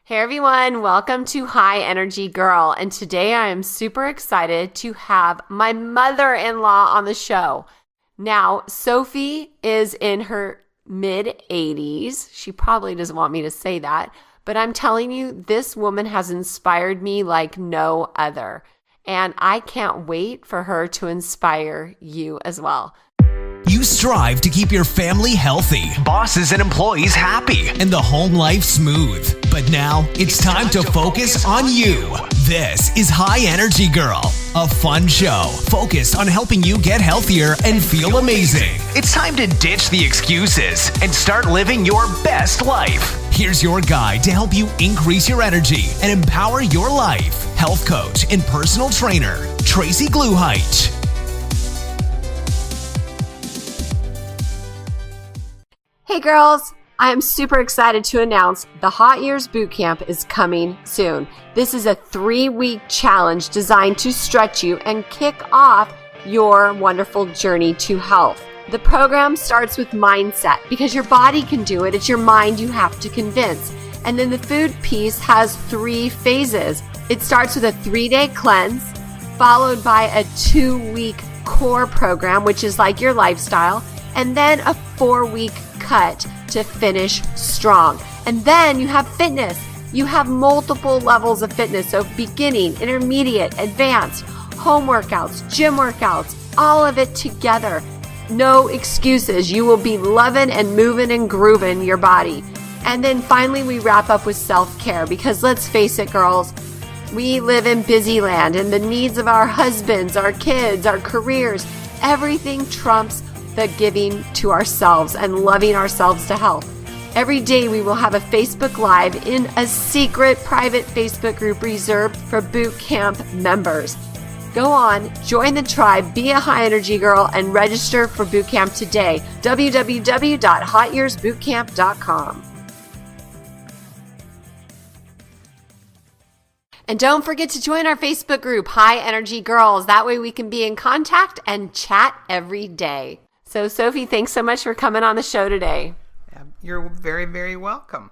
Hey everyone, welcome to High Energy Girl. And today I am super excited to have my mother-in-law on the show. Now, Sophie is in her mid-80s. She probably doesn't want me to say that, but I'm telling you, this woman has inspired me like no other. And I can't wait for her to inspire you as well. You strive to keep your family healthy, bosses and employees happy, and the home life smooth. But now it's time to focus on you. This is High Energy Girl, a fun show focused on helping you get healthier and feel amazing. It's time to ditch the excuses and start living your best life. Here's your guide to help you increase your energy and empower your life. Health coach and personal trainer, Sophie Gluhaich. Hey girls, I am super excited to announce the Hot Years Bootcamp is coming soon. This is a 3-week challenge designed to stretch you and kick off your wonderful journey to health. The program starts with mindset because your body can do it. It's your mind you have to convince. And then the food piece has 3 phases. It starts with a 3-day cleanse, followed by a 2-week core program, which is like your lifestyle, and then a 4-week cut to finish strong. And then you have fitness. You have multiple levels of fitness. So beginning, intermediate, advanced, home workouts, gym workouts, all of it together. No excuses. You will be loving and moving and grooving your body. And then finally we wrap up with self-care because let's face it, girls, we live in busy land and the needs of our husbands, our kids, our careers, everything trumps the giving to ourselves and loving ourselves to health. Every day we will have a Facebook Live in a secret private Facebook group reserved for boot camp members. Go on, join the tribe, be a high energy girl, and register for boot camp today. www.hotyearsbootcamp.com. And don't forget to join our Facebook group, High Energy Girls. That way we can be in contact and chat every day. So, Sophie, thanks so much for coming on the show today. You're very, very welcome.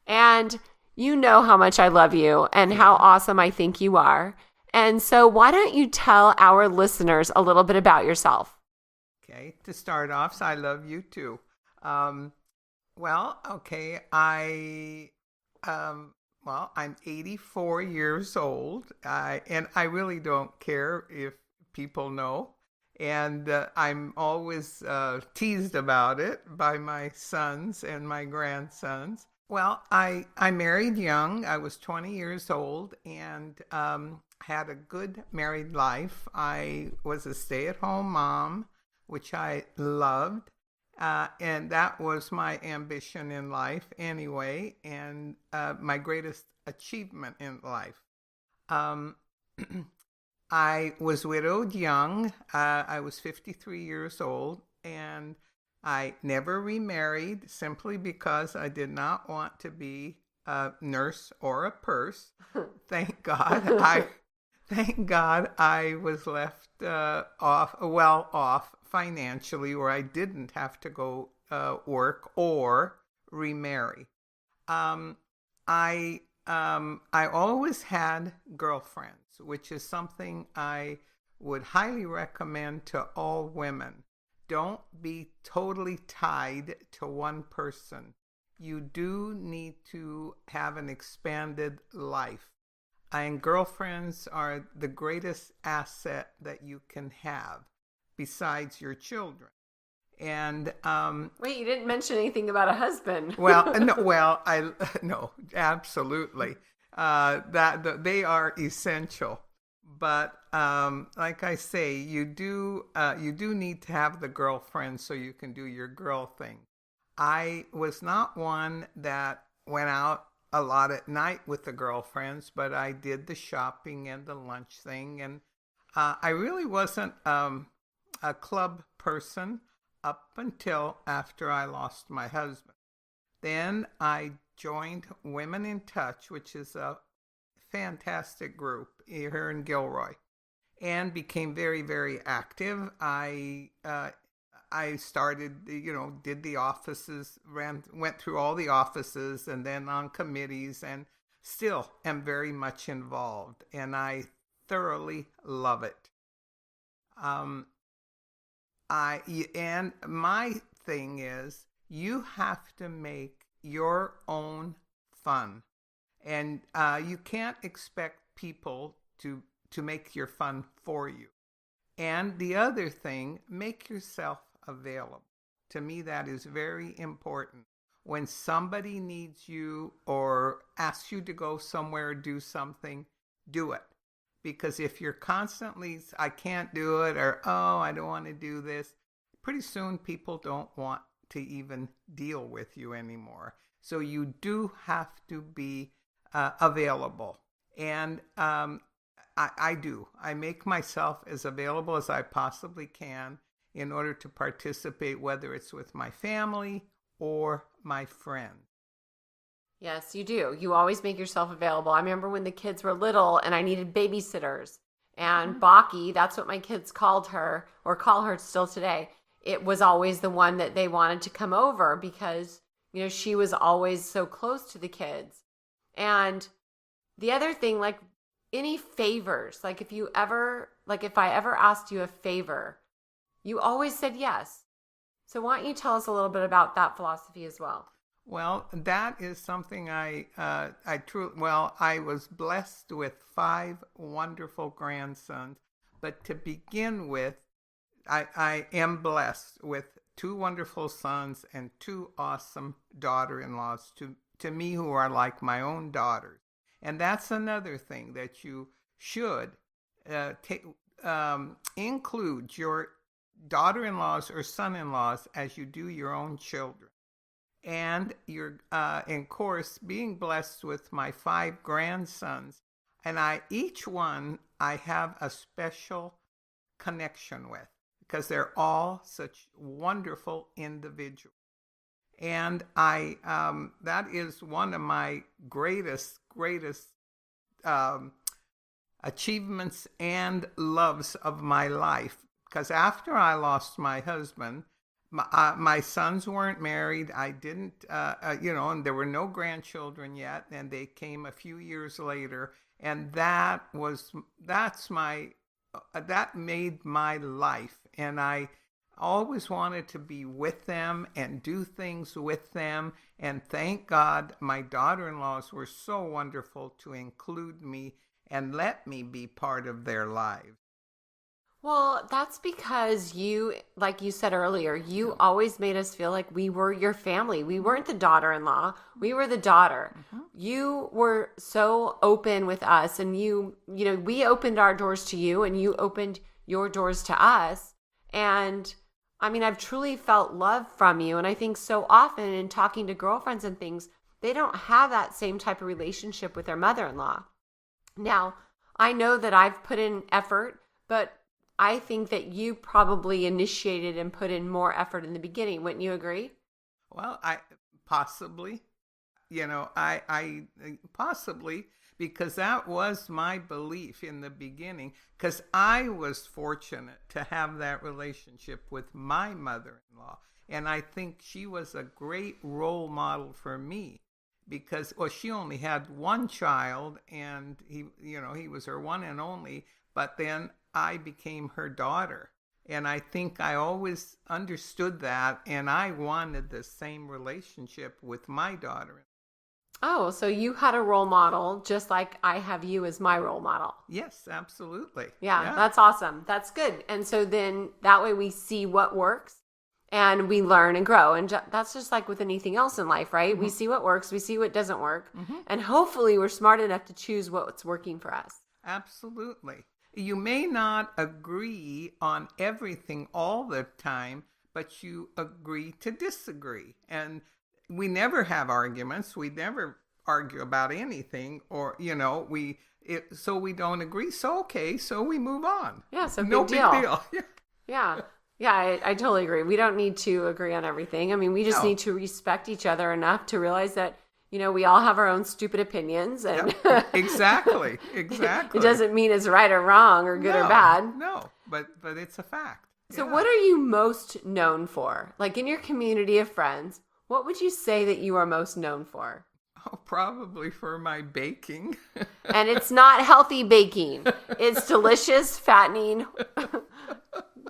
And you know how much I love you and how awesome I think you are. And so why don't you tell our listeners a little bit about yourself? Okay, to start off, so I love you too. I'm 84 years old, and I really don't care if people know. And I'm always teased about it by my sons and my grandsons. Well, I married young. I was 20 years old and had a good married life. I was a stay-at-home mom, which I loved. And that was my ambition in life anyway, and my greatest achievement in life. I was widowed young. I was 53 years old, and I never remarried simply because I did not want to be a nurse or a purse. Thank God. Thank God I was left well off financially, where I didn't have to go work or remarry. I always had girlfriends, which is something I would highly recommend to all women. Don't be totally tied to one person. You do need to have an expanded life. And girlfriends are the greatest asset that you can have besides your children. And wait, you didn't mention anything about a husband. No, absolutely. They are essential. But like I say, you do need to have the girlfriend so you can do your girl thing. I was not one that went out a lot at night with the girlfriends, but I did the shopping and the lunch thing, and I really wasn't a club person up until after I lost my husband. Then I joined Women in Touch, which is a fantastic group here in Gilroy, and became very, very active. I I started, did the offices, went through all the offices and then on committees, and still am very much involved, and I thoroughly love it. And my thing is, you have to make your own fun, and you can't expect people to make your fun for you. And the other thing, make yourself available. To me, that is very important. When somebody needs you or asks you to go somewhere or do something, do it. Because if you're constantly, I can't do it, or, oh, I don't want to do this, pretty soon people don't want to even deal with you anymore. So you do have to be available. And I do. I make myself as available as I possibly can in order to participate, whether it's with my family or my friends. Yes, you do. You always make yourself available. I remember when the kids were little and I needed babysitters, and Baki, that's what my kids called her, or call her still today. It was always the one that they wanted to come over because, she was always so close to the kids. And the other thing, like any favors, like if I ever asked you a favor, you always said yes. So why don't you tell us a little bit about that philosophy as well? Well, that is something I was blessed with 5 wonderful grandsons. But to begin with, I am blessed with 2 wonderful sons and 2 awesome daughter-in-laws to me who are like my own daughters. And that's another thing that you should include your daughter-in-laws or son-in-laws as you do your own children. And you're, of course, being blessed with my 5 grandsons, and each one I have a special connection with because they're all such wonderful individuals. And that is one of my greatest achievements and loves of my life. Because after I lost my husband, my sons weren't married. I didn't, and there were no grandchildren yet, and they came a few years later. And that made my life. And I always wanted to be with them and do things with them. And thank God my daughter-in-laws were so wonderful to include me and let me be part of their lives. Well, that's because you, like you said earlier, you always made us feel like we were your family. We weren't the daughter-in-law. We were the daughter. Mm-hmm. You were so open with us, and we opened our doors to you, and you opened your doors to us. And I mean, I've truly felt love from you. And I think so often in talking to girlfriends and things, they don't have that same type of relationship with their mother-in-law. Now, I know that I've put in effort, but I think that you probably initiated and put in more effort in the beginning. Wouldn't you agree? Well, I possibly, I possibly, because that was my belief in the beginning, because I was fortunate to have that relationship with my mother-in-law. And I think she was a great role model for me because, she only had one child, and he was her one and only, but then I became her daughter. And I think I always understood that, and I wanted the same relationship with my daughter. Oh, so you had a role model just like I have you as my role model. Yes, absolutely. Yeah, that's awesome. That's good. And so then that way we see what works and we learn and grow. And that's just like with anything else in life, right? Mm-hmm. We see what works, we see what doesn't work. Mm-hmm. And hopefully we're smart enough to choose what's working for us. Absolutely. You may not agree on everything all the time, but you agree to disagree. And we never have arguments. We never argue about anything, or, so we don't agree. So, okay, so we move on. Yeah, so no big deal. Yeah. Yeah, I totally agree. We don't need to agree on everything. I mean, we just need to respect each other enough to realize that, we all have our own stupid opinions. And yep. Exactly. It doesn't mean it's right or wrong or good or bad. No, but it's a fact. So what are you most known for? Like in your community of friends, what would you say that you are most known for? Oh, probably for my baking. And it's not healthy baking. It's delicious, fattening,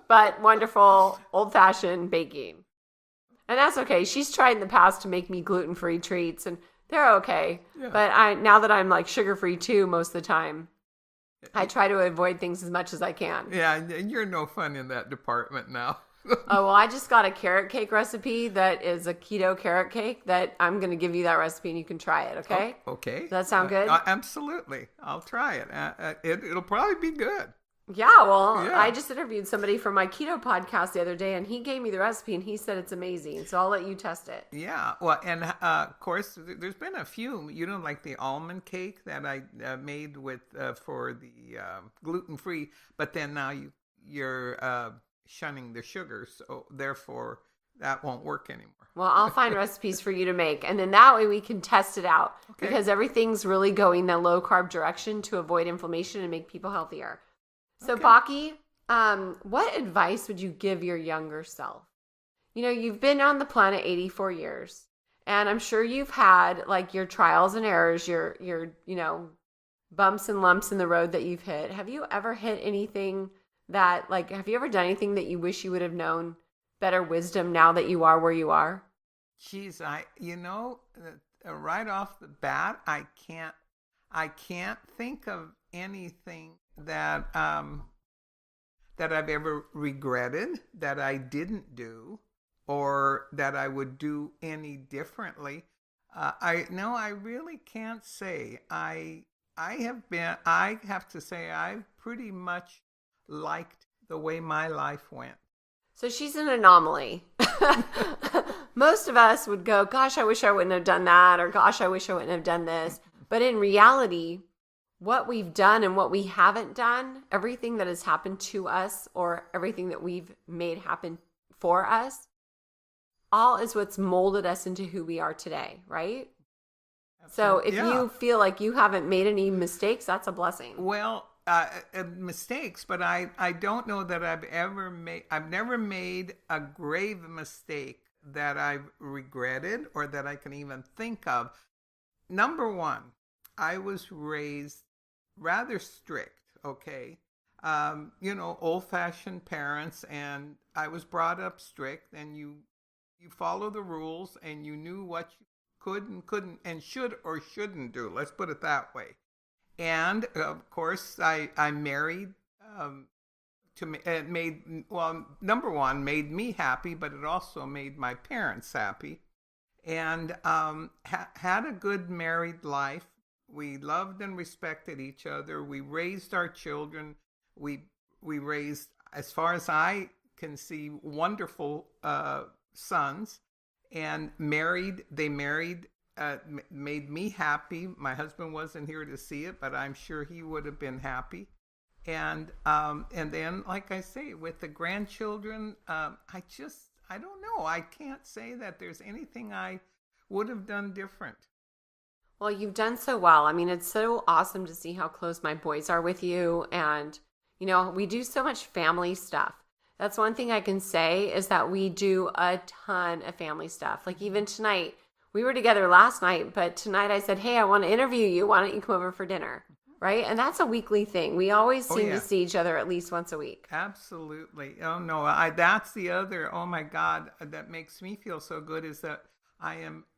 but wonderful old-fashioned baking. And that's okay. She's tried in the past to make me gluten-free treats, and they're okay. Yeah. But now that I'm like sugar-free too most of the time, I try to avoid things as much as I can. Yeah, you're no fun in that department now. Oh, well, I just got a carrot cake recipe that is a keto carrot cake that I'm going to give you that recipe and you can try it, okay? Oh, okay. Does that sound good? Absolutely. I'll try it. It'll probably be good. Yeah, well, yeah. I just interviewed somebody from my keto podcast the other day, and he gave me the recipe, and he said it's amazing. So I'll let you test it. Yeah, well, and of course, there's been a few. You know, like the almond cake that I made with for the gluten-free, but then now you're shunning the sugar, so therefore that won't work anymore. Well, I'll find recipes for you to make, and then that way we can test it out, because everything's really going the low-carb direction to avoid inflammation and make people healthier. So, Baki, what advice would you give your younger self? You know, you've been on the planet 84 years, and I'm sure you've had like your trials and errors, your bumps and lumps in the road that you've hit. Have you ever hit anything that, like, have you ever done anything that you wish you would have known better wisdom now that you are where you are? Geez, right off the bat, I can't think of anything that I've ever regretted that I didn't do or that I would do any differently. I really can't say. I have to say I've pretty much liked the way my life went. So she's an anomaly. Most of us would go, gosh, I wish I wouldn't have done that, or gosh, I wish I wouldn't have done this. But in reality, what we've done and what we haven't done, everything that has happened to us or everything that we've made happen for us, all is what's molded us into who we are today, right? Absolutely. So if you feel like you haven't made any mistakes, that's a blessing. Well, mistakes, but I don't know that I've never made a grave mistake that I've regretted or that I can even think of. Number one, I was raised rather strict, okay? Old-fashioned parents, and I was brought up strict, and you follow the rules, and you knew what you could and couldn't and should or shouldn't do. Let's put it that way. And of course, I married. Number one, made me happy, but it also made my parents happy, and had a good married life. We loved and respected each other. We raised our children. We raised, as far as I can see, wonderful sons, and They married. Made me happy. My husband wasn't here to see it, but I'm sure he would have been happy. And then, like I say, with the grandchildren, I don't know. I can't say that there's anything I would have done different. Well, you've done so well. I mean, it's so awesome to see how close my boys are with you. And, we do so much family stuff. That's one thing I can say is that we do a ton of family stuff. Like even tonight, we were together last night, but tonight I said, hey, I want to interview you. Why don't you come over for dinner? Right? And that's a weekly thing. We always seem to see each other at least once a week. Absolutely. Oh, no, that's the other, oh my God, that makes me feel so good is that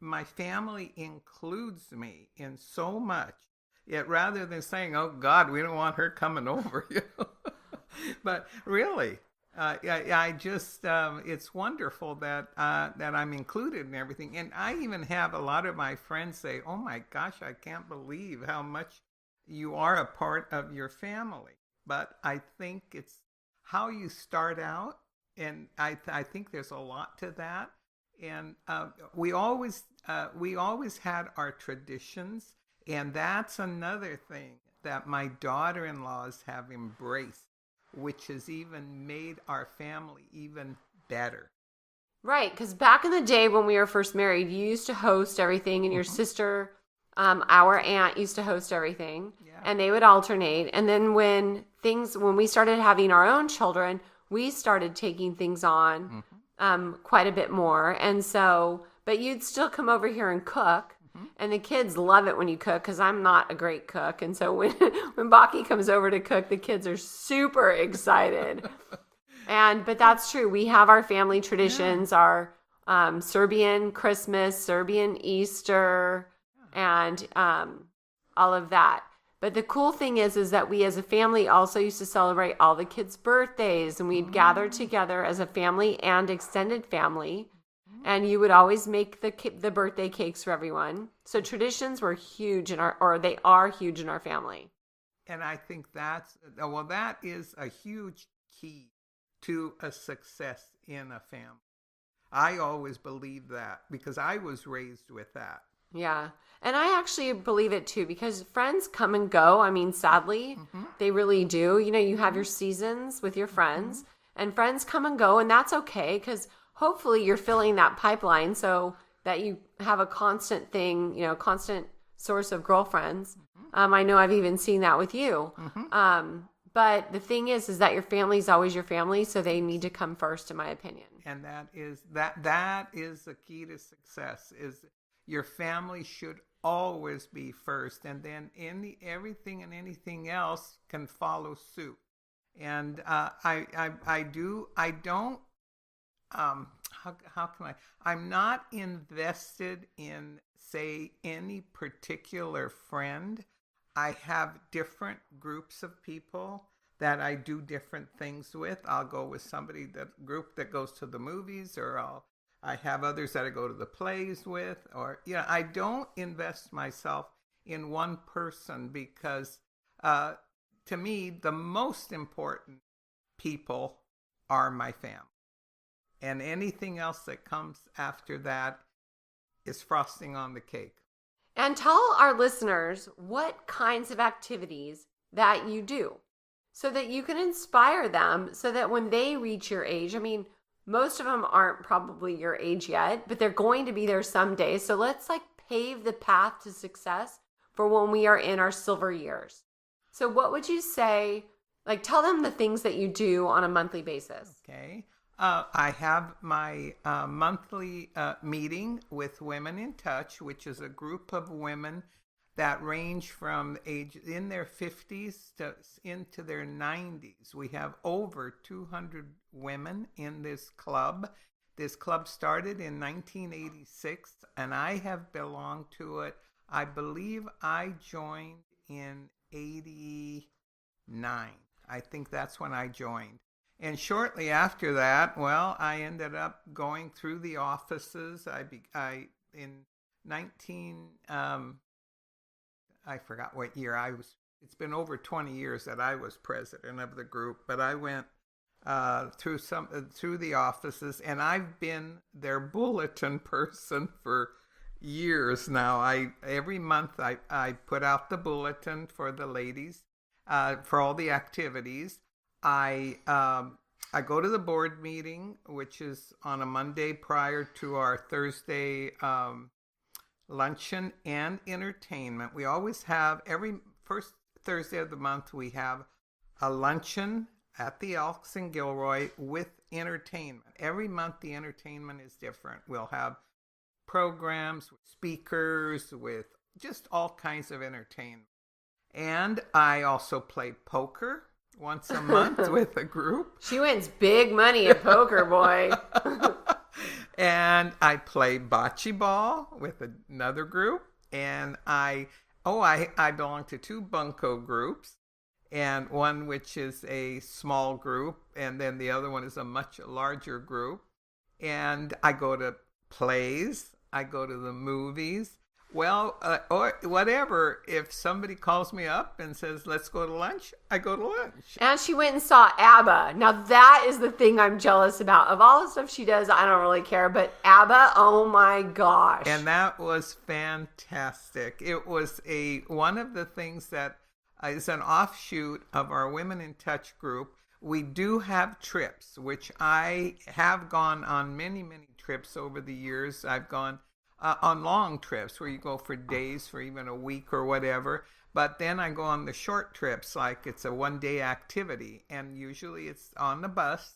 my family includes me in so much. Yet rather than saying, oh God, we don't want her coming over, But really, I just, it's wonderful that I'm included in everything. And I even have a lot of my friends say, oh my gosh, I can't believe how much you are a part of your family. But I think it's how you start out. And I think there's a lot to that. And we always had our traditions. And that's another thing that my daughter-in-laws have embraced, which has even made our family even better. Right, because back in the day when we were first married, you used to host everything, and your sister, our aunt, used to host everything, and they would alternate. And then when we started having our own children, we started taking things on quite a bit more. And so, but you'd still come over here and cook. And the kids love it when you cook because I'm not a great cook. And so when Baki comes over to cook, the kids are super excited. But that's true. We have our family traditions, our Serbian Christmas, Serbian Easter, and all of that. But the cool thing is that we as a family also used to celebrate all the kids' birthdays, and we'd gather together as a family and extended family. And you would always make the birthday cakes for everyone. So traditions were huge they are huge in our family. And I think that is a huge key to a success in a family. I always believe that because I was raised with that. Yeah. And I actually believe it too, because friends come and go. I mean, sadly, they really do. You know, you have your seasons with your friends, and friends come and go, and that's okay, because hopefully you're filling that pipeline so that you have a constant thing, you know, constant source of girlfriends. I know I've even seen that with you. But the thing is that your family is always your family, so they need to come first, in my opinion. And that is the key to success. Is your family should always be first, and then everything and anything else can follow suit. And I'm not invested in, say, any particular friend. I have different groups of people that I do different things with. I'll go with group that goes to the movies, or I have others that I go to the plays with, or, I don't invest myself in one person because, to me, the most important people are my family. And anything else that comes after that is frosting on the cake. And tell our listeners what kinds of activities that you do so that you can inspire them, so that when they reach your age, I mean, most of them aren't probably your age yet, but they're going to be there someday. So let's pave the path to success for when we are in our silver years. So what would you say, tell them the things that you do on a monthly basis. Okay. I have my monthly meeting with Women in Touch, which is a group of women that range from age in their 50s into their 90s. We have over 200 women in this club. This club started in 1986, and I have belonged to it. I believe I joined in 89. I think that's when I joined. And shortly after that, I ended up going through the offices. I forgot what year I was. It's been over 20 years that I was president of the group, but I went through the offices, and I've been their bulletin person for years now. Every month I put out the bulletin for the ladies for all the activities. I go to the board meeting, which is on a Monday prior to our Thursday luncheon and entertainment. We always have, every first Thursday of the month, we have a luncheon at the Elks in Gilroy with entertainment. Every month the entertainment is different. We'll have programs with speakers, with just all kinds of entertainment. And I also play poker once a month with a group. She wins big money at poker, boy. And I play bocce ball with another group. And I belong to two bunco groups, and one which is a small group, and then the other one is a much larger group. And I go to plays, I go to the movies. Well, or whatever. If somebody calls me up and says, let's go to lunch, I go to lunch. And she went and saw ABBA. Now, that is the thing I'm jealous about. Of all the stuff she does, I don't really care. But ABBA, oh my gosh. And that was fantastic. It was one of the things that is an offshoot of our Women in Touch group. We do have trips, which I have gone on many, many trips over the years. I've gone on long trips where you go for days, for even a week or whatever. But then I go on the short trips, like it's a one-day activity, and usually it's on the bus.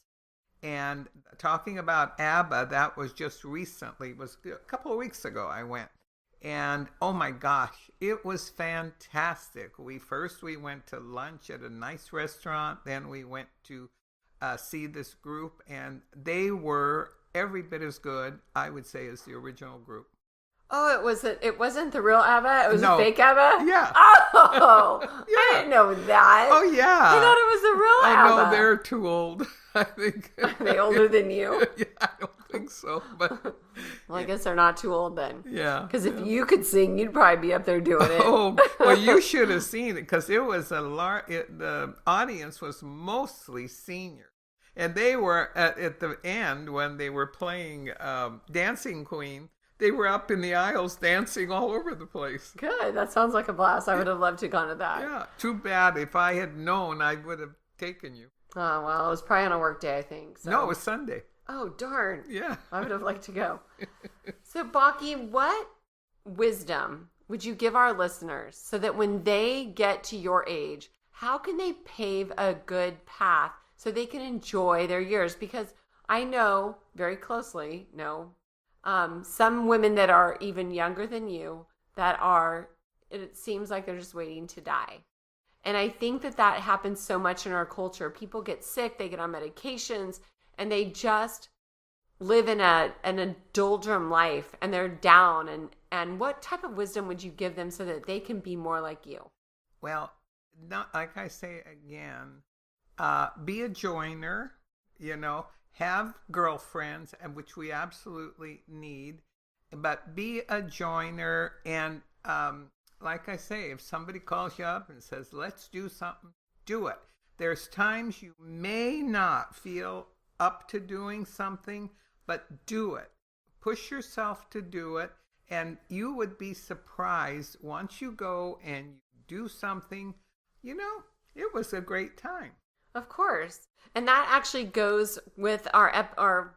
And talking about ABBA, that was just recently, it was a couple of weeks ago I went. And oh my gosh, it was fantastic. We went to lunch at a nice restaurant. Then we went to see this group, and they were every bit as good, I would say, as the original group. Oh, it wasn't the real ABBA? It was a fake ABBA? Yeah. Oh, yeah. I didn't know that. Oh, yeah. I thought it was the real ABBA. Oh, no, they're too old, I think. Are they older than you? Yeah, I don't think so. But well, I guess they're not too old then. Yeah. Because if you could sing, you'd probably be up there doing it. Oh, well, you should have seen it, because it was the audience was mostly senior. And they were, at the end, when they were playing Dancing Queen, they were up in the aisles dancing all over the place. Good. That sounds like a blast. I would have loved to have gone to that. Yeah. Too bad. If I had known, I would have taken you. Oh, well, it was probably on a work day, I think. So. No, it was Sunday. Oh, darn. Yeah. I would have liked to go. So, Baki, what wisdom would you give our listeners so that when they get to your age, how can they pave a good path so they can enjoy their years? Because I know very closely, some women that are even younger than you it seems like they're just waiting to die. And I think that happens so much in our culture. People get sick, they get on medications, and they just live in an doldrum life, and they're down. And what type of wisdom would you give them so that they can be more like you? Well, not like I say again, be a joiner, have girlfriends, and which we absolutely need, but be a joiner. And like I say, if somebody calls you up and says, let's do something, do it. There's times you may not feel up to doing something, but do it. Push yourself to do it, and you would be surprised once you go and you do something, it was a great time. Of course. And that actually goes with our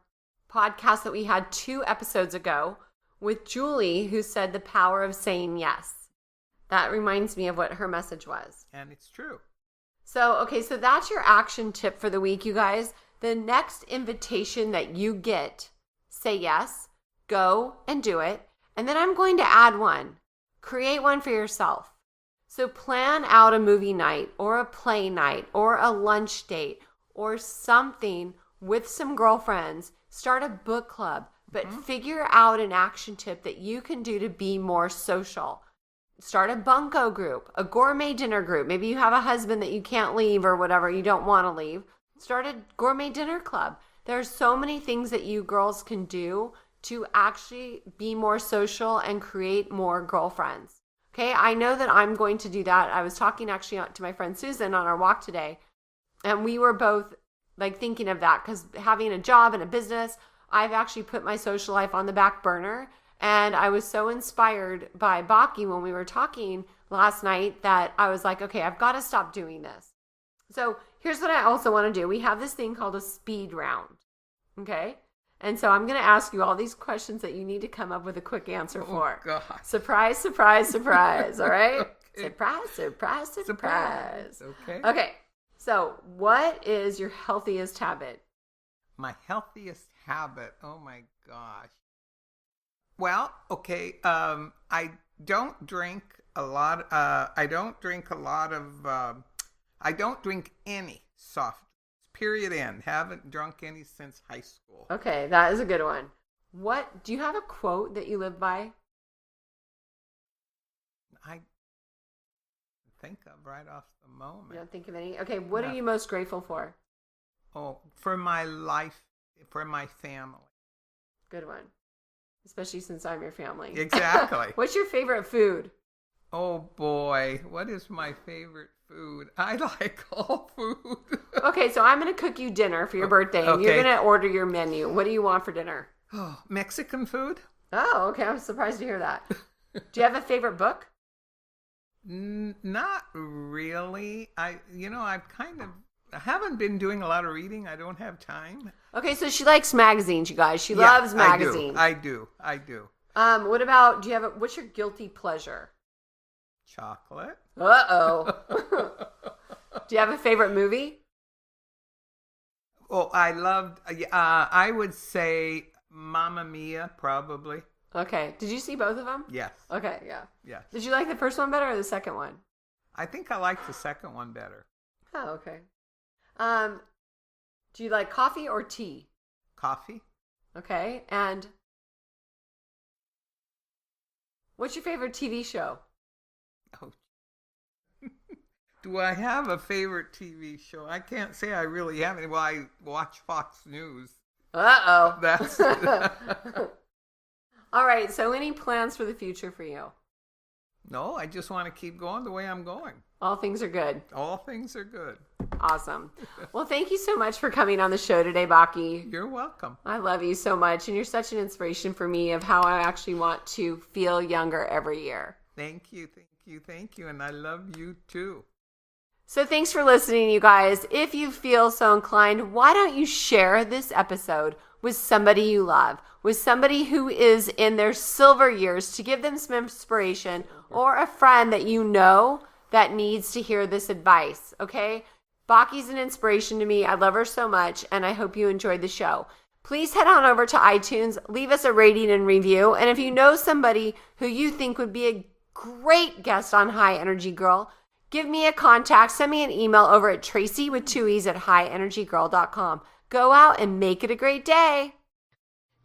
podcast that we had 2 episodes ago with Julie, who said the power of saying yes. That reminds me of what her message was. And it's true. So that's your action tip for the week, you guys. The next invitation that you get, say yes, go and do it. And then I'm going to add one. Create one for yourself. So plan out a movie night or a play night or a lunch date or something with some girlfriends. Start a book club, but figure out an action tip that you can do to be more social. Start a bunco group, a gourmet dinner group. Maybe you have a husband that you can't leave or whatever, you don't want to leave. Start a gourmet dinner club. There are so many things that you girls can do to actually be more social and create more girlfriends. Okay, I know that I'm going to do that. I was talking actually to my friend Susan on our walk today, and we were both thinking of that because having a job and a business, I've actually put my social life on the back burner. And I was so inspired by Baki when we were talking last night that I was like, okay, I've got to stop doing this. So here's what I also want to do. We have this thing called a speed round. Okay. And so I'm going to ask you all these questions that you need to come up with a quick answer for. God. Surprise, surprise, surprise. All right? Okay. Surprise, surprise, surprise. Okay. Okay. So what is your healthiest habit? My healthiest habit. Oh my gosh. Well, okay. I don't drink a lot. I don't drink any soft drinks. Period. End. Haven't drunk any since high school. Okay, that is a good one. What do you have a quote that you live by? I think of right off the moment. You don't think of any? Okay, what are you most grateful for? Oh, for my life, for my family. Good one. Especially since I'm your family. Exactly. What's your favorite food? Oh boy, what is my favorite food? I like all food. Okay, so I'm going to cook you dinner for your birthday, and you're going to order your menu. What do you want for dinner? Oh, Mexican food? Oh, okay. I'm surprised to hear that. Do you have a favorite book? Not really. I haven't been doing a lot of reading. I don't have time. Okay, so she likes magazines, you guys. She loves magazines. I do. What about, what's your guilty pleasure? Chocolate. Uh-oh. Do you have a favorite movie? Oh, I would say Mamma Mia, probably. Okay. Did you see both of them? Yes. Okay, yeah. Yes. Did you like the first one better or the second one? I think I like the second one better. Oh, okay. Do you like coffee or tea? Coffee. Okay. And what's your favorite TV show? Oh. Do I have a favorite TV show? I can't say I really have any. Well, I watch Fox News. Uh-oh. That's All right. So any plans for the future for you? No, I just want to keep going the way I'm going. All things are good. All things are good. Awesome. Well, thank you so much for coming on the show today, Baki. You're welcome. I love you so much, and you're such an inspiration for me of how I actually want to feel younger every year. Thank you, thank you, thank you, and I love you too. So thanks for listening, you guys. If you feel so inclined, why don't you share this episode with somebody you love, with somebody who is in their silver years, to give them some inspiration, or a friend that you know that needs to hear this advice, okay? Baki's an inspiration to me. I love her so much, and I hope you enjoyed the show. Please head on over to iTunes, leave us a rating and review, and if you know somebody who you think would be a great guest on High Energy Girl, give me a contact. Send me an email over at Tracy with 2 E's at highenergygirl.com. Go out and make it a great day.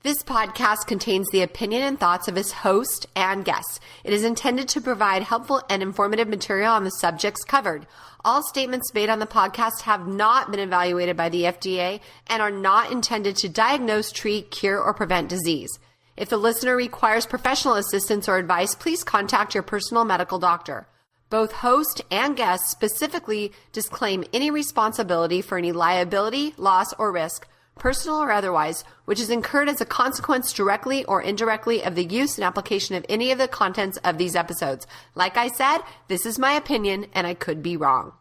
This podcast contains the opinion and thoughts of its host and guests. It is intended to provide helpful and informative material on the subjects covered. All statements made on the podcast have not been evaluated by the FDA and are not intended to diagnose, treat, cure, or prevent disease. If the listener requires professional assistance or advice, please contact your personal medical doctor. Both host and guest specifically disclaim any responsibility for any liability, loss, or risk, personal or otherwise, which is incurred as a consequence directly or indirectly of the use and application of any of the contents of these episodes. Like I said, this is my opinion and I could be wrong.